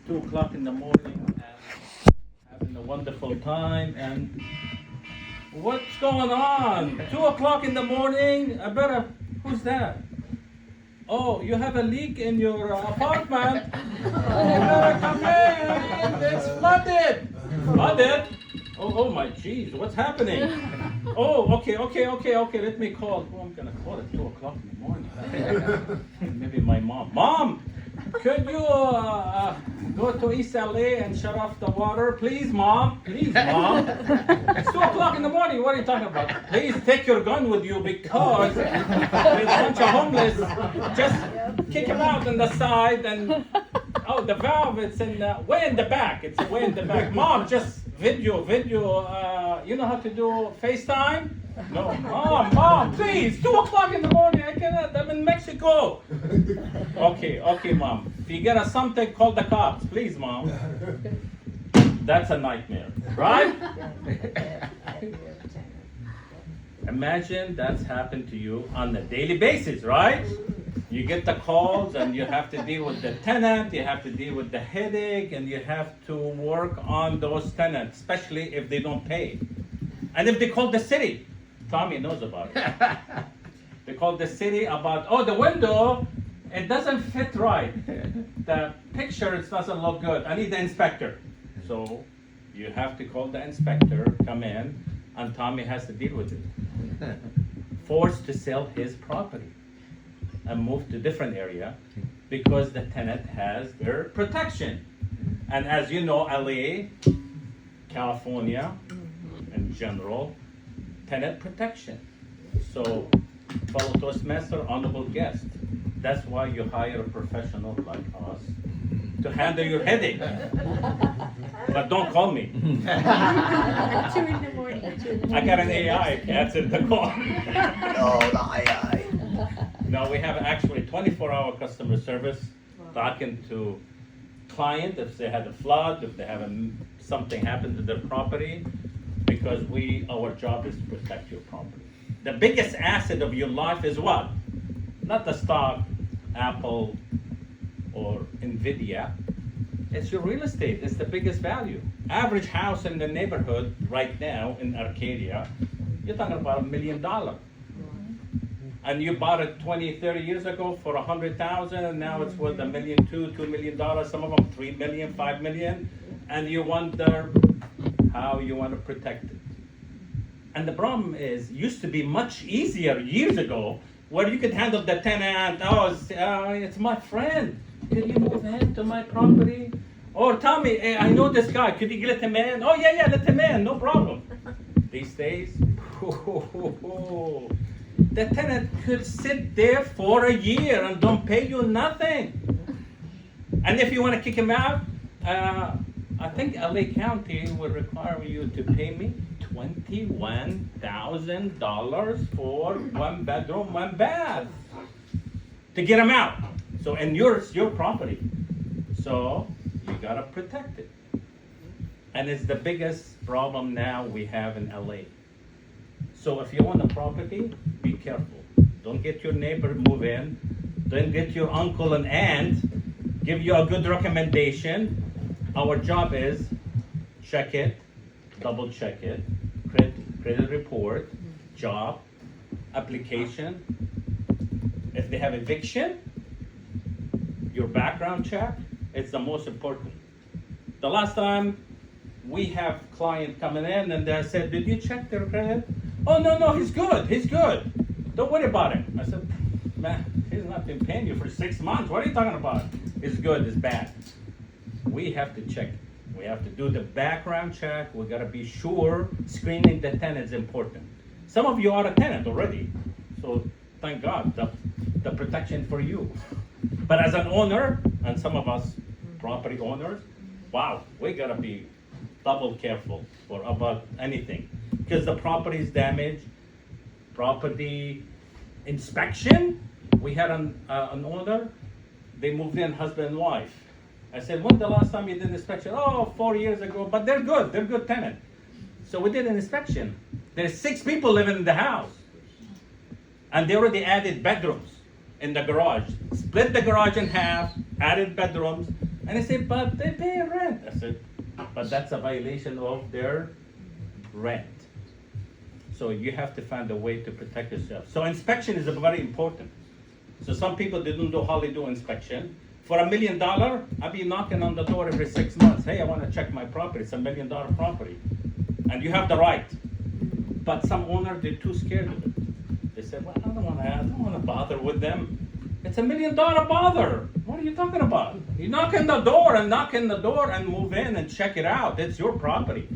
2 o'clock in the morning and having a wonderful time. And what's going on? 2 o'clock in the morning? Who's that? Oh, you have a leak in your apartment? You better come in. It's flooded. Flooded? Oh my jeez, what's happening? Oh, okay. Let me call. Oh, I'm gonna call at 2 o'clock in the morning. Maybe my mom. Mom, could you go to East LA and shut off the water? Please, Mom. Please, Mom. It's 2 o'clock in the morning. What are you talking about? Please take your gun with you because there's a bunch of homeless. Just kick him out on the side and the valve, it's way in the back. It's way in the back. Mom, just video. You know how to do FaceTime? No. Mom, please. 2 o'clock in the morning. I cannot. I'm in Mexico. Okay, Mom. If you get us something, call the cops. Please, Mom. That's a nightmare, right? Imagine that's happened to you on a daily basis, right? You get the calls and you have to deal with the tenant, you have to deal with the headache, and you have to work on those tenants, especially if they don't pay. And if they call the city, Tommy knows about it. They call the city about, the window, it doesn't fit right. The picture, it doesn't look good. I need the inspector. So you have to call the inspector, come in, and Tommy has to deal with it. Forced to sell his property and move to a different area because the tenant has their protection. And as you know, LA, California, in general, tenant protection. So, fellow Toastmaster, honorable guest, that's why you hire a professional like us to handle your headache. But don't call me. At 2 in the morning. I got an AI answer the call. No, the AI. No, we have actually 24-hour customer service talking to client if they had a flood, if they have something happen to their property, because our job is to protect your property. The biggest asset of your life is what? Not the stock, Apple, or Nvidia. It's your real estate. It's the biggest value. Average house in the neighborhood right now in Arcadia, you're talking about $1 million. And you bought it 20, 30 years ago for $100,000, and now it's worth $1 million, $2 million, some of them $3 million, $5 million, and you wonder how you want to protect it. And the problem is, used to be much easier years ago, where you could handle the tenant. It's my friend. Could you move into my property? Or Tommy, I know this guy. Could you let him in? Oh yeah, let him in. No problem. These days, the tenant could sit there for a year and don't pay you nothing. And if you want to kick him out, I think LA County will require you to pay me $21,000 for 1 bedroom, 1 bath to get him out. So, and it's your property. So you gotta protect it. And it's the biggest problem now we have in LA. So if you own a property, be careful. Don't get your neighbor move in. Don't get your uncle and aunt give you a good recommendation. Our job is check it, double check it, credit report, job, application. If they have eviction, your background check, it's the most important. The last time we have client coming in and they said, did you check their credit? Oh, no, he's good. Don't worry about him. I said, man, he's not been paying you for 6 months. What are you talking about? It's good, it's bad. We have to check. We have to do the background check. We gotta be sure screening the tenant is important. Some of you are a tenant already, so thank God, the protection for you. But as an owner, and some of us property owners, wow, we gotta be double careful about anything. Because the property is damaged, property inspection. We had an owner, they moved in, husband and wife. I said, when the last time you did an inspection? 4 years ago, but they're good tenant. So we did an inspection. There's 6 people living in the house. And they already added bedrooms in the garage. Split the garage in half, added bedrooms, And I said, but they pay rent. I said, but that's a violation of their rent. So you have to find a way to protect yourself. So inspection is very important. So some people didn't do hardly do inspection. For $1 million, I'll be knocking on the door every 6 months. Hey, I want to check my property. It's $1 million property. And you have the right. But some owners, they're too scared of it. They said, well, I don't want to bother with them. It's $1 million bother. What are you talking about? You knock on the door and move in and check it out. It's your property.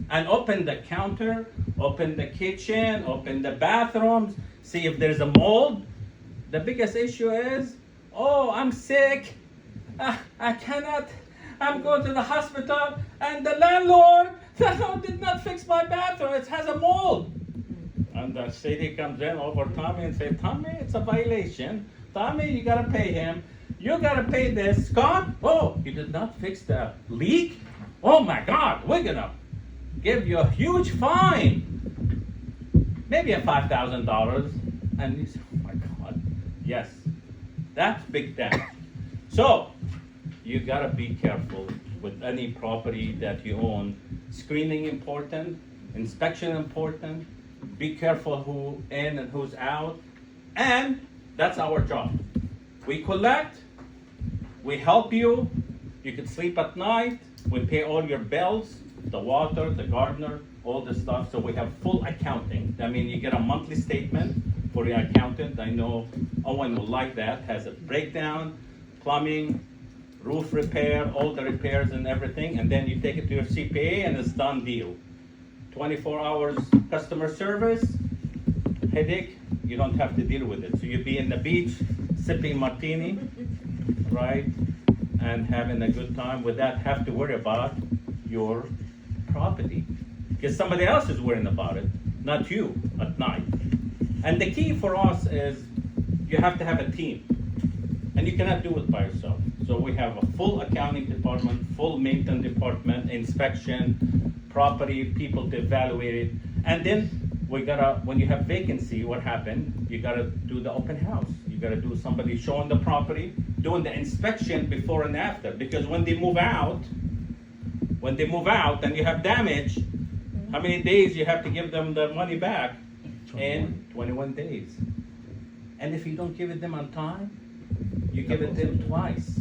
And open the counter, open the kitchen, open the bathrooms, see if there's a mold. The biggest issue is, oh, I'm sick. I cannot. I'm going to the hospital, and the landlord did not fix my bathroom. It has a mold. And the city comes in over Tommy and says, Tommy, it's a violation. Tommy, you gotta pay him. You gotta pay this. Scott, oh, you did not fix the leak? Oh my God, we're gonna give you a huge fine. Maybe a $5,000. And you say, oh my God, yes, that's big damage. So, you gotta be careful with any property that you own. Screening important, inspection important, be careful who in and who's out, and that's our job. We collect, we help you, you can sleep at night, we pay all your bills, the water, the gardener, all the stuff, so we have full accounting. I mean, you get a monthly statement for your accountant. I know Owen will like that, has a breakdown, plumbing, roof repair, all the repairs and everything, and then you take it to your CPA and it's done deal. 24 hours customer service, headache, you don't have to deal with it. So you'll be in the beach, sipping martini, right, and having a good time without have to worry about your property. Because somebody else is worrying about it, not you, at night. And the key for us is you have to have a team. And you cannot do it by yourself. So we have a full accounting department, full maintenance department, inspection, property, people to evaluate it. And then we gotta, when you have vacancy, what happened? You gotta do the open house. You gotta do somebody showing the property, doing the inspection before and after. Because when they move out and you have damage, how many days you have to give them the money back? 21. In 21 days. And if you don't give it them on time, you give it them twice.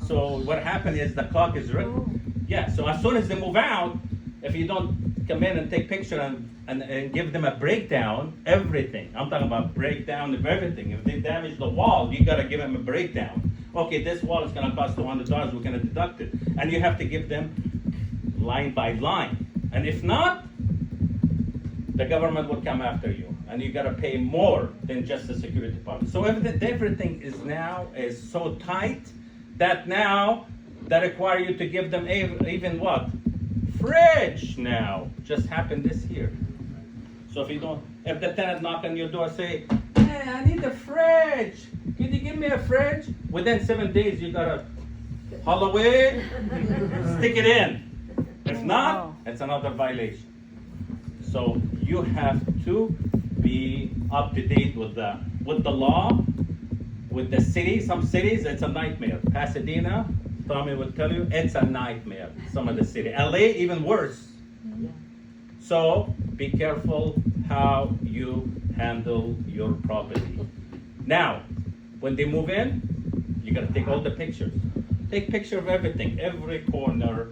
So what happened is the clock is written. Yeah, so as soon as they move out, if you don't come in and take picture and give them a breakdown, everything. I'm talking about breakdown of everything. If they damage the wall, you gotta give them a breakdown. Okay, this wall is gonna cost $200, we're gonna deduct it. And you have to give them line by line. And if not, the government will come after you. And you gotta pay more than just the security deposit. So everything is so tight that now they require you to give them even what? Fridge now. Just happened this year. So if the tenant knock on your door, say, hey, I need a fridge. Can you give me a fridge? Within 7 days, you gotta haul away, stick it in. If not, it's another violation. So you have to be up to date with the law, with the city. Some cities, it's a nightmare. Pasadena, Tommy will tell you, it's a nightmare. Some of the city. LA, even worse. So be careful how you handle your property. Now, when they move in, you gotta take all the pictures. Take picture of everything, every corner.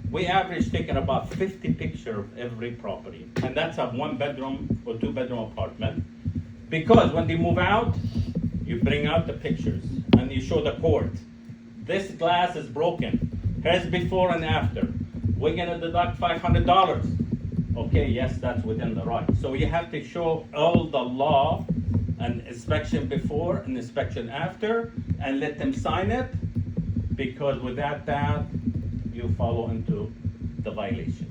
We average taking about 50 pictures of every property. And that's a 1-bedroom or 2-bedroom apartment. Because when they move out, you bring out the pictures and you show the court. This glass is broken. Here's before and after. We're gonna deduct $500. Okay, yes, that's within the right. So you have to show all the law and inspection before and inspection after and let them sign it, because without that, you follow into the violation.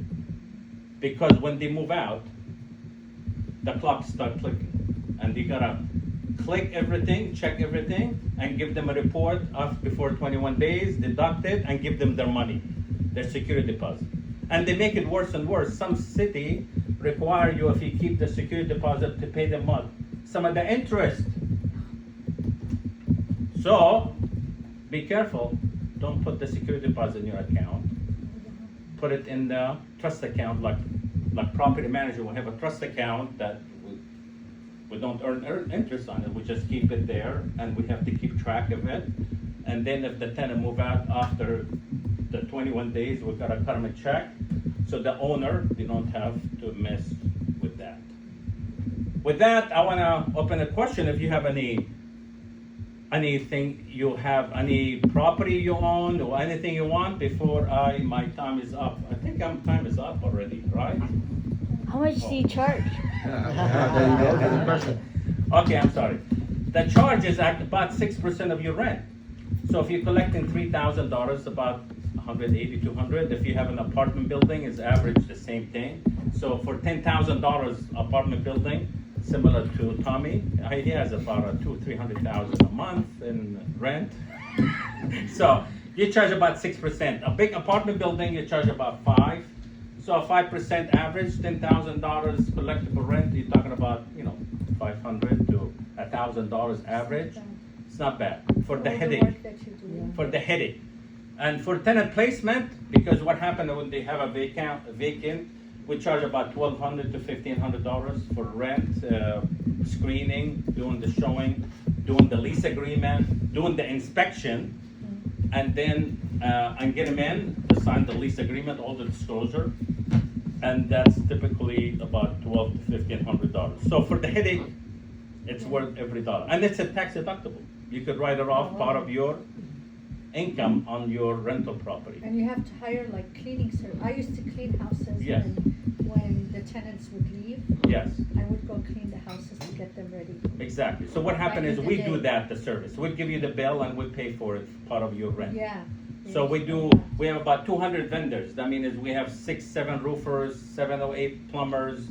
Because when they move out, the clocks start clicking. And you gotta click everything, check everything, and give them a report of before 21 days, deduct it, and give them their money, their security deposit. And they make it worse and worse. Some city require you, if you keep the security deposit, to pay them what? Some of the interest. So, be careful. don't put the security deposit in your account. Put it in the trust account, like property manager will have a trust account that we don't earn interest on it, we just keep it there, and we have to keep track of it. And then if the tenant move out after the 21 days, we gotta cut them a check, so the owner, they don't have to mess with that. With that, I wanna open a question, if you have anything you have, any property you own, or anything you want, before my time is up. I think time is up already, right? How much do you charge? There you go, good question. Okay, I'm sorry. The charge is at about 6% of your rent. So if you're collecting $3,000, about 180, 200. If you have an apartment building, it's average the same thing. So for $10,000 apartment building, similar to Tommy, he has about $200,000-300,000 a month in rent. So you charge about 6%. A big apartment building, you charge about 5%. So a 5% average, $10,000 collectible rent, you're talking about, $500 to $1,000 average. It's not bad for the headache. For the headache. And for tenant placement, because what happened when they have a vacant, we charge about $1,200 to $1,500 for rent, screening, doing the showing, doing the lease agreement, doing the inspection, and then and get them in to sign the lease agreement, all the disclosure, and that's typically about $1,200 to $1,500. So for the headache, it's worth every dollar, and it's a tax deductible. You could write it off part of your income on your rental property. And you have to hire like cleaning service. I used to clean houses Yes. when the tenants would leave. Yes. I would go clean the houses to get them ready. Exactly. So what happened is Back in we the do day. that, the service. We give you the bill and we pay for it, part of your rent. Yeah. So we have about 200 vendors. That means we have 6, 7 roofers, 7 or 8 plumbers,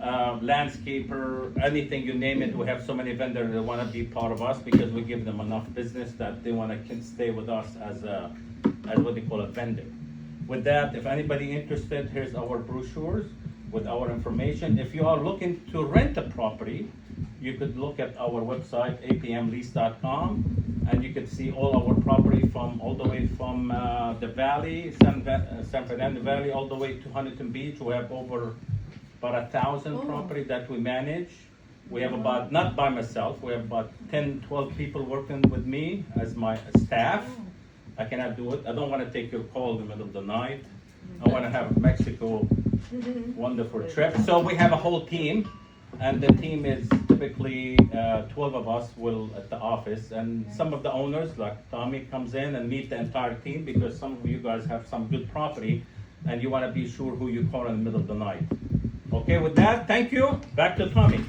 landscaper, anything you name it. We have so many vendors that want to be part of us because we give them enough business that they want to stay with us as what they call a vendor. With that, if anybody interested, here's our brochures with our information. If you are looking to rent a property, you could look at our website, apmlease.com, and you could see all our property from all the way from the valley, San Fernando Valley, all the way to Huntington Beach. We have about 1,000 property that we manage. We have about, not by myself, we have about 10, 12 people working with me as my staff. I cannot do it. I don't want to take your call in the middle of the night. I want to have Mexico wonderful trip. So we have a whole team, and the team is typically 12 of us will at the office, and some of the owners, like Tommy, comes in and meet the entire team because some of you guys have some good property, and you want to be sure who you call in the middle of the night. Okay, with that, thank you. Back to Tommy.